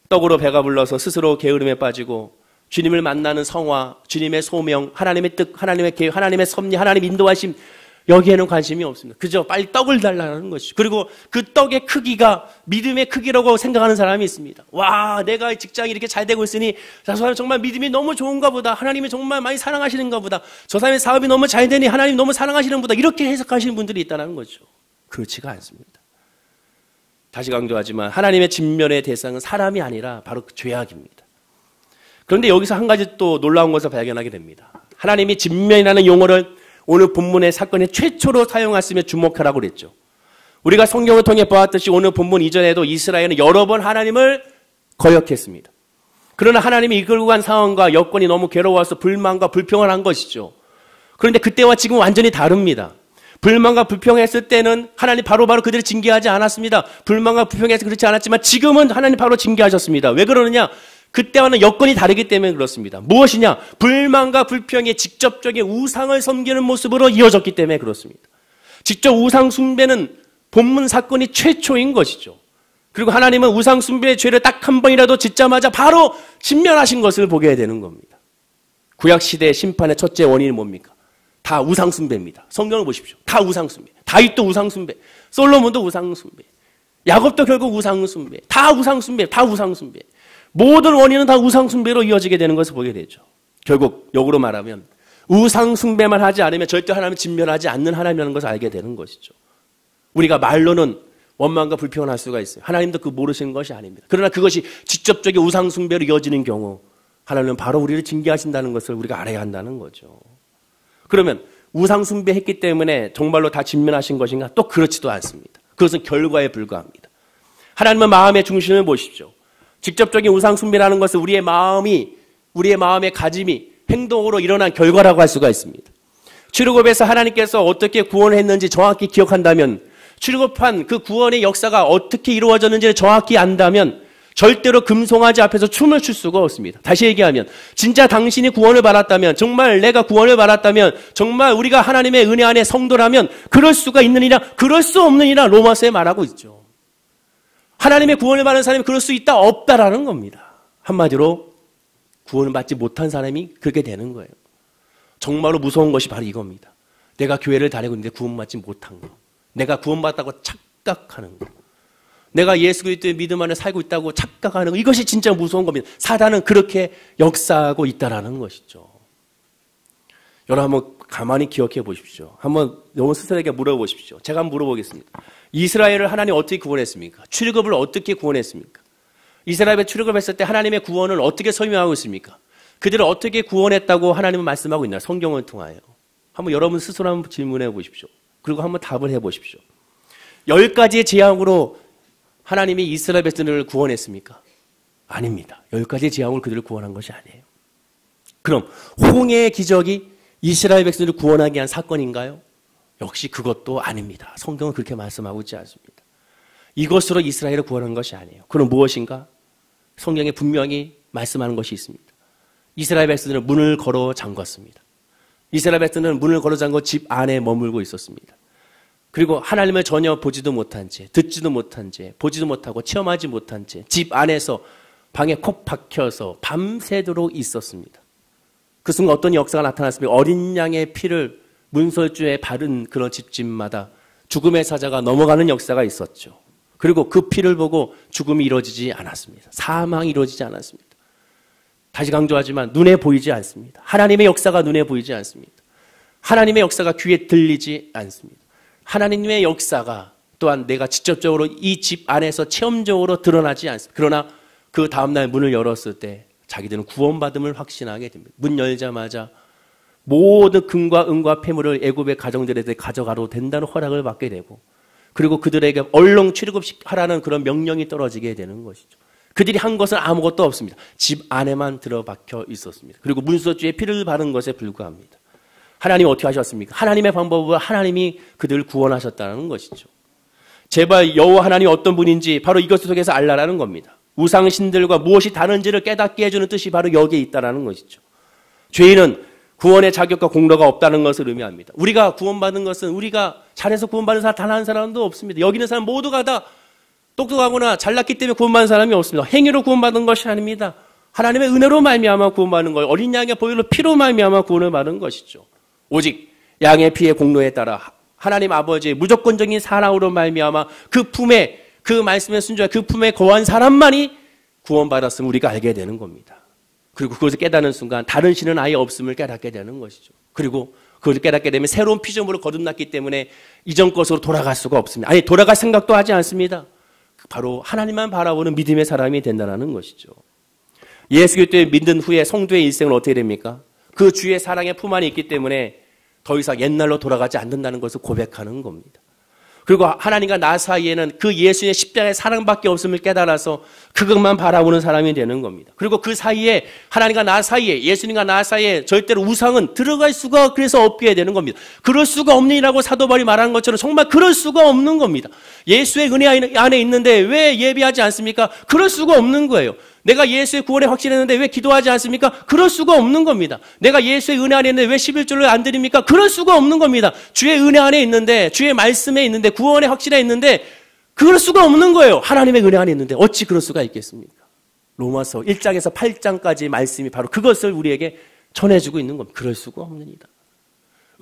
Speaker 1: 떡으로 배가 불러서 스스로 게으름에 빠지고 주님을 만나는 성화, 주님의 소명, 하나님의 뜻, 하나님의 계획, 하나님의 섭리, 하나님의 인도하심 여기에는 관심이 없습니다. 그저 빨리 떡을 달라는 것이죠. 그리고 그 떡의 크기가 믿음의 크기라고 생각하는 사람이 있습니다. 와, 내가 직장이 이렇게 잘 되고 있으니 저 사람 정말 믿음이 너무 좋은가 보다. 하나님이 정말 많이 사랑하시는가 보다. 저 사람의 사업이 너무 잘 되니 하나님 너무 사랑하시는 보다. 이렇게 해석하시는 분들이 있다는 거죠. 그렇지가 않습니다. 다시 강조하지만 하나님의 진멸의 대상은 사람이 아니라 바로 그 죄악입니다. 그런데 여기서 한 가지 또 놀라운 것을 발견하게 됩니다. 하나님이 진멸이라는 용어를 오늘 본문의 사건에 최초로 사용했으며 주목하라고 그랬죠. 우리가 성경을 통해 보았듯이 오늘 본문 이전에도 이스라엘은 여러 번 하나님을 거역했습니다. 그러나 하나님이 이끌고 간 상황과 여건이 너무 괴로워서 불만과 불평을 한 것이죠. 그런데 그때와 지금 완전히 다릅니다. 불만과 불평했을 때는 하나님 바로바로 그들을 징계하지 않았습니다. 불만과 불평해서 그렇지 않았지만 지금은 하나님 바로 징계하셨습니다. 왜 그러느냐? 그때와는 여건이 다르기 때문에 그렇습니다. 무엇이냐? 불만과 불평이 직접적인 우상을 섬기는 모습으로 이어졌기 때문에 그렇습니다. 직접 우상 숭배는 본문 사건이 최초인 것이죠. 그리고 하나님은 우상숭배의 죄를 딱 한 번이라도 짓자마자 바로 진멸하신 것을 보게 되는 겁니다. 구약시대의 심판의 첫째 원인이 뭡니까? 다 우상숭배입니다. 성경을 보십시오. 다 우상숭배. 다윗도 우상숭배. 솔로몬도 우상숭배. 야곱도 결국 우상숭배. 다 우상숭배. 다 우상숭배. 모든 원인은 다 우상숭배로 이어지게 되는 것을 보게 되죠. 결국 역으로 말하면 우상숭배만 하지 않으면 절대 하나님을 진멸하지 않는 하나님이라는 것을 알게 되는 것이죠. 우리가 말로는 원망과 불평을 할 수가 있어요. 하나님도 그 모르시는 것이 아닙니다. 그러나 그것이 직접적인 우상숭배로 이어지는 경우 하나님은 바로 우리를 징계하신다는 것을 우리가 알아야 한다는 거죠. 그러면 우상숭배했기 때문에 정말로 다 진멸하신 것인가? 또 그렇지도 않습니다. 그것은 결과에 불과합니다. 하나님은 마음의 중심을 보십시오. 직접적인 우상숭배라는 것은 우리의 마음의 가짐이 행동으로 일어난 결과라고 할 수가 있습니다. 출애굽에서 하나님께서 어떻게 구원을 했는지 정확히 기억한다면, 출애굽한 그 구원의 역사가 어떻게 이루어졌는지를 정확히 안다면 절대로 금송아지 앞에서 춤을 출 수가 없습니다. 다시 얘기하면 진짜 당신이 구원을 받았다면, 정말 내가 구원을 받았다면, 정말 우리가 하나님의 은혜 안에 성도라면 그럴 수가 있느니라, 그럴 수 없느니라 로마서에 말하고 있죠. 하나님의 구원을 받은 사람이 그럴 수 있다 없다라는 겁니다. 한마디로 구원을 받지 못한 사람이 그렇게 되는 거예요. 정말로 무서운 것이 바로 이겁니다. 내가 교회를 다니고 있는데 구원받지 못한 거, 내가 구원받았다고 착각하는 거, 내가 예수 그리스도의 믿음 안에 살고 있다고 착각하는 거, 이것이 진짜 무서운 겁니다. 사단은 그렇게 역사하고 있다라는 것이죠. 여러분 한번 가만히 기억해 보십시오. 한번 여러분 스스로에게 물어보십시오. 제가 한번 물어보겠습니다. 이스라엘을 하나님 어떻게 구원했습니까? 출애굽을 어떻게 구원했습니까? 이스라엘에 출애굽했을 때 하나님의 구원을 어떻게 설명하고 있습니까? 그들을 어떻게 구원했다고 하나님은 말씀하고 있나요? 성경을 통하여. 한번 여러분 스스로 한번 질문해 보십시오. 그리고 한번 답을 해 보십시오. 10가지의 재앙으로 하나님이 이스라엘 백성들을 구원했습니까? 아닙니다. 10가지의 재앙으로 그들을 구원한 것이 아니에요. 그럼 홍해의 기적이 이스라엘 백성들을 구원하게 한 사건인가요? 역시 그것도 아닙니다. 성경은 그렇게 말씀하고 있지 않습니다. 이것으로 이스라엘을 구원한 것이 아니에요. 그럼 무엇인가? 성경에 분명히 말씀하는 것이 있습니다. 이스라엘 백성들은 문을 걸어 잠궜습니다. 이스라엘 백성들은 문을 걸어 잠궈 집 안에 머물고 있었습니다. 그리고 하나님을 전혀 보지도 못한 채, 듣지도 못한 채, 보지도 못하고 체험하지 못한 채 집 안에서 방에 콕 박혀서 밤새도록 있었습니다. 그 순간 어떤 역사가 나타났습니까? 어린 양의 피를 문설주에 바른 그런 집집마다 죽음의 사자가 넘어가는 역사가 있었죠. 그리고 그 피를 보고 죽음이 이루어지지 않았습니다. 사망이 이루어지지 않았습니다. 다시 강조하지만 눈에 보이지 않습니다. 하나님의 역사가 눈에 보이지 않습니다. 하나님의 역사가 귀에 들리지 않습니다. 하나님의 역사가 또한 내가 직접적으로 이 집 안에서 체험적으로 드러나지 않습니다. 그러나 그 다음날 문을 열었을 때 자기들은 구원받음을 확신하게 됩니다. 문 열자마자 모든 금과 은과 폐물을 애굽의 가정들에게 가져가도 된다는 허락을 받게 되고, 그리고 그들에게 얼른 출애굽하라는 그런 명령이 떨어지게 되는 것이죠. 그들이 한 것은 아무것도 없습니다. 집 안에만 들어박혀 있었습니다. 그리고 문설주에 피를 바른 것에 불과합니다. 하나님이 어떻게 하셨습니까? 하나님의 방법으로 하나님이 그들을 구원하셨다는 것이죠. 제발 여호와 하나님이 어떤 분인지 바로 이것 속에서 알라라는 겁니다. 우상신들과 무엇이 다른지를 깨닫게 해주는 뜻이 바로 여기에 있다는 것이죠. 죄인은 구원의 자격과 공로가 없다는 것을 의미합니다. 우리가 구원받은 것은 우리가 잘해서 구원받은 사람 단 한 사람도 없습니다. 여기 있는 사람 모두가 다 똑똑하거나 잘났기 때문에 구원받은 사람이 없습니다. 행위로 구원받은 것이 아닙니다. 하나님의 은혜로 말미암아 구원받는 거예요. 어린 양의 보혈로 피로 말미암아 구원을 받은 것이죠. 오직 양의 피의 공로에 따라 하나님 아버지의 무조건적인 사랑으로 말미암아 그 품에, 그 말씀에 순종해 그 품에 거한 사람만이 구원받았음을 우리가 알게 되는 겁니다. 그리고 그것을 깨닫는 순간 다른 신은 아예 없음을 깨닫게 되는 것이죠. 그리고 그것을 깨닫게 되면 새로운 피조물을 거듭났기 때문에 이전 것으로 돌아갈 수가 없습니다. 아니, 돌아갈 생각도 하지 않습니다. 바로 하나님만 바라보는 믿음의 사람이 된다는 것이죠. 예수 그리스도를 믿는 후에 성도의 일생은 어떻게 됩니까? 그 주의 사랑의 품 안에 있기 때문에 더 이상 옛날로 돌아가지 않는다는 것을 고백하는 겁니다. 그리고 하나님과 나 사이에는 그 예수의 십자가의 사랑밖에 없음을 깨달아서 그것만 바라보는 사람이 되는 겁니다. 그리고 그 사이에 하나님과 나 사이에, 예수님과 나 사이에 절대로 우상은 들어갈 수가 그래서 없게 되는 겁니다. 그럴 수가 없느니라고 사도 바울이 말하는 것처럼 정말 그럴 수가 없는 겁니다. 예수의 은혜 안에 있는데 왜 예배하지 않습니까? 그럴 수가 없는 거예요. 내가 예수의 구원에 확신했는데 왜 기도하지 않습니까? 그럴 수가 없는 겁니다. 내가 예수의 은혜 안에 있는데 왜 11조를 안 드립니까? 그럴 수가 없는 겁니다. 주의 은혜 안에 있는데, 주의 말씀에 있는데 구원의 확신에 있는데 그럴 수가 없는 거예요. 하나님의 은혜 안에 있는데 어찌 그럴 수가 있겠습니까? 로마서 1장에서 8장까지 말씀이 바로 그것을 우리에게 전해주고 있는 겁니다. 그럴 수가 없느니라.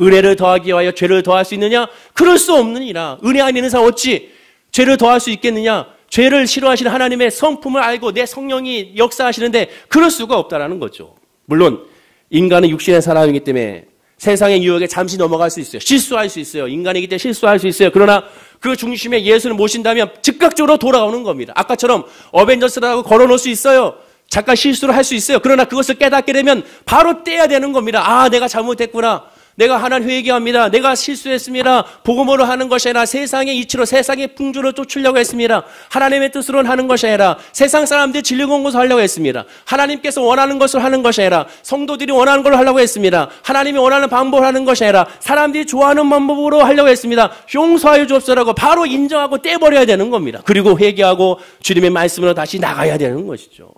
Speaker 1: 은혜를 더하기 위하여 죄를 더할 수 있느냐? 그럴 수 없느니라. 은혜 안에 있는 사람 어찌 죄를 더할 수 있겠느냐? 죄를 싫어하시는 하나님의 성품을 알고 내 성령이 역사하시는데 그럴 수가 없다라는 거죠. 물론 인간은 육신의 사람이기 때문에 세상의 유혹에 잠시 넘어갈 수 있어요. 실수할 수 있어요. 인간이기 때문에 실수할 수 있어요. 그러나 그 중심에 예수를 모신다면 즉각적으로 돌아오는 겁니다. 아까처럼 어벤져스라고 걸어놓을 수 있어요. 잠깐 실수를 할 수 있어요. 그러나 그것을 깨닫게 되면 바로 떼야 되는 겁니다. 아, 내가 잘못했구나. 내가 하나님 회개합니다. 내가 실수했습니다. 복음으로 하는 것이 아니라 세상의 이치로 세상의 풍조를 쫓으려고 했습니다. 하나님의 뜻으로 하는 것이 아니라 세상 사람들이 즐거운 것을 하려고 했습니다. 하나님께서 원하는 것을 하는 것이 아니라 성도들이 원하는 걸 하려고 했습니다. 하나님이 원하는 방법을 하는 것이 아니라 사람들이 좋아하는 방법으로 하려고 했습니다. 용서하여 주옵소서라고 바로 인정하고 떼버려야 되는 겁니다. 그리고 회개하고 주님의 말씀으로 다시 나가야 되는 것이죠.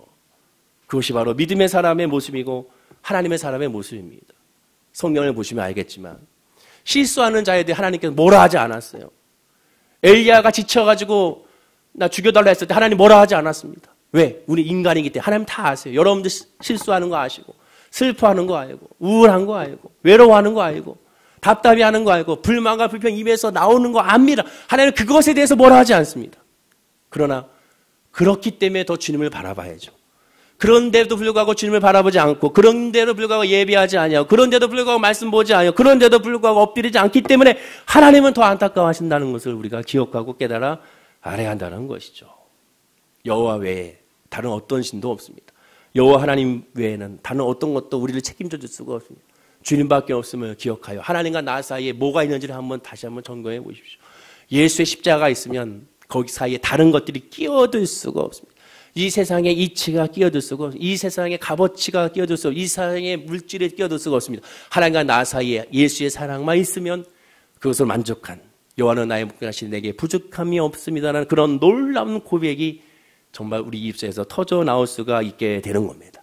Speaker 1: 그것이 바로 믿음의 사람의 모습이고 하나님의 사람의 모습입니다. 성경을 보시면 알겠지만 실수하는 자에 대해 하나님께서 뭐라 하지 않았어요. 엘리야가 지쳐가지고 나 죽여달라 했을 때 하나님 뭐라 하지 않았습니다. 왜? 우리 인간이기 때문에 하나님 다 아세요. 여러분들 실수하는 거 아시고 슬퍼하는 거 알고 우울한 거 알고 외로워하는 거 알고 답답해하는 거 알고 불만과 불평 입에서 나오는 거 압니다. 하나님은 그것에 대해서 뭐라 하지 않습니다. 그러나 그렇기 때문에 더 주님을 바라봐야죠. 그런데도 불구하고 주님을 바라보지 않고 그런데도 불구하고 예배하지 아니하고 그런데도 불구하고 말씀 보지 아니하고 그런데도 불구하고 엎드리지 않기 때문에 하나님은 더 안타까워하신다는 것을 우리가 기억하고 깨달아 알아야 한다는 것이죠. 여호와 외에 다른 어떤 신도 없습니다. 여호와 하나님 외에는 다른 어떤 것도 우리를 책임져 줄 수가 없습니다. 주님밖에 없음을 기억하여 하나님과 나 사이에 뭐가 있는지를 다시 한번 점검해 보십시오. 예수의 십자가가 있으면 거기 사이에 다른 것들이 끼어들 수가 없습니다. 이 세상의 이치가 끼어들 수가 없습니다. 이 세상의 값어치가 끼어들 수가 없습니다. 이 세상의 물질에 끼어들 수가 없습니다. 하나님과 나 사이에 예수의 사랑만 있으면 그것을 만족한 여호와는 나의 목전하시니 내게 부족함이 없습니다라는 그런 놀라운 고백이 정말 우리 입술에서 터져 나올 수가 있게 되는 겁니다.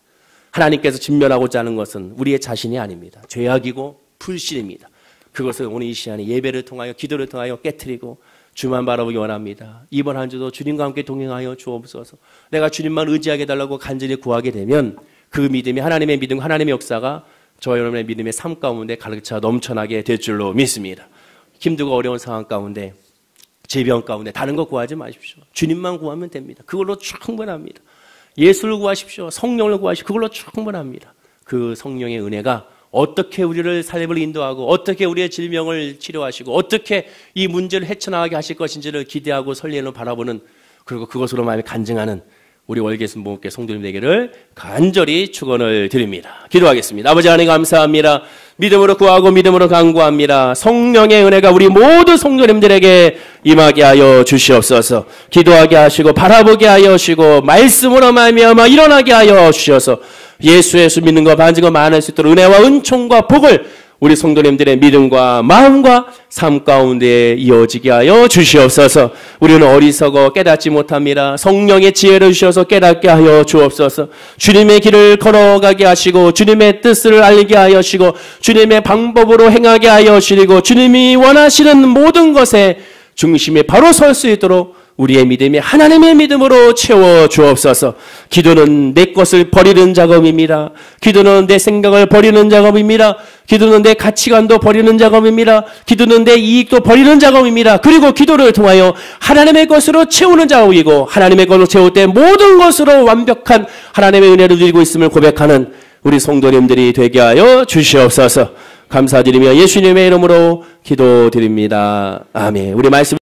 Speaker 1: 하나님께서 진멸하고자 하는 것은 우리의 자신이 아닙니다. 죄악이고 불신입니다. 그것을 오늘 이 시간에 예배를 통하여 기도를 통하여 깨트리고 주만 바라보기 원합니다. 이번 한 주도 주님과 함께 동행하여 주옵소서. 내가 주님만 의지하게 해달라고 간절히 구하게 되면 그 믿음이 하나님의 믿음, 하나님의 역사가 저와 여러분의 믿음의 삶 가운데 가득차 넘쳐나게 될 줄로 믿습니다. 힘들고 어려운 상황 가운데 질병 가운데 다른 거 구하지 마십시오. 주님만 구하면 됩니다. 그걸로 충분합니다. 예수를 구하십시오. 성령을 구하십시오. 그걸로 충분합니다. 그 성령의 은혜가 어떻게 우리를 삶을 인도하고 어떻게 우리의 질병을 치료하시고 어떻게 이 문제를 헤쳐나가게 하실 것인지를 기대하고 설레는 바라보는 그리고 그것으로 마음에 간증하는 우리 월계순 부모께 성도님 되기를 간절히 축원을 드립니다. 기도하겠습니다. 아버지 하나님 감사합니다. 믿음으로 구하고 믿음으로 간구합니다. 성령의 은혜가 우리 모두 성도님들에게 임하게 하여 주시옵소서. 기도하게 하시고 바라보게 하여 주시고 말씀으로 말미암아 일어나게 하여 주셔서 예수의 수 믿는 것 반증 것 많을 수 있도록 은혜와 은총과 복을 우리 성도님들의 믿음과 마음과 삶 가운데 이어지게 하여 주시옵소서. 우리는 어리석어 깨닫지 못합니다. 성령의 지혜를 주셔서 깨닫게 하여 주옵소서. 주님의 길을 걸어가게 하시고 주님의 뜻을 알게 하여 주시고 주님의 방법으로 행하게 하여 주시고 주님이 원하시는 모든 것에 중심에 바로 설 수 있도록 우리의 믿음이 하나님의 믿음으로 채워 주옵소서. 기도는 내 것을 버리는 작업입니다. 기도는 내 생각을 버리는 작업입니다. 기도는 내 가치관도 버리는 작업입니다. 기도는 내 이익도 버리는 작업입니다. 그리고 기도를 통하여 하나님의 것으로 채우는 작업이고 하나님의 것으로 채울 때 모든 것으로 완벽한 하나님의 은혜를 누리고 있음을 고백하는 우리 성도님들이 되게 하여 주시옵소서. 감사드리며 예수님의 이름으로 기도드립니다. 아멘. 우리 말씀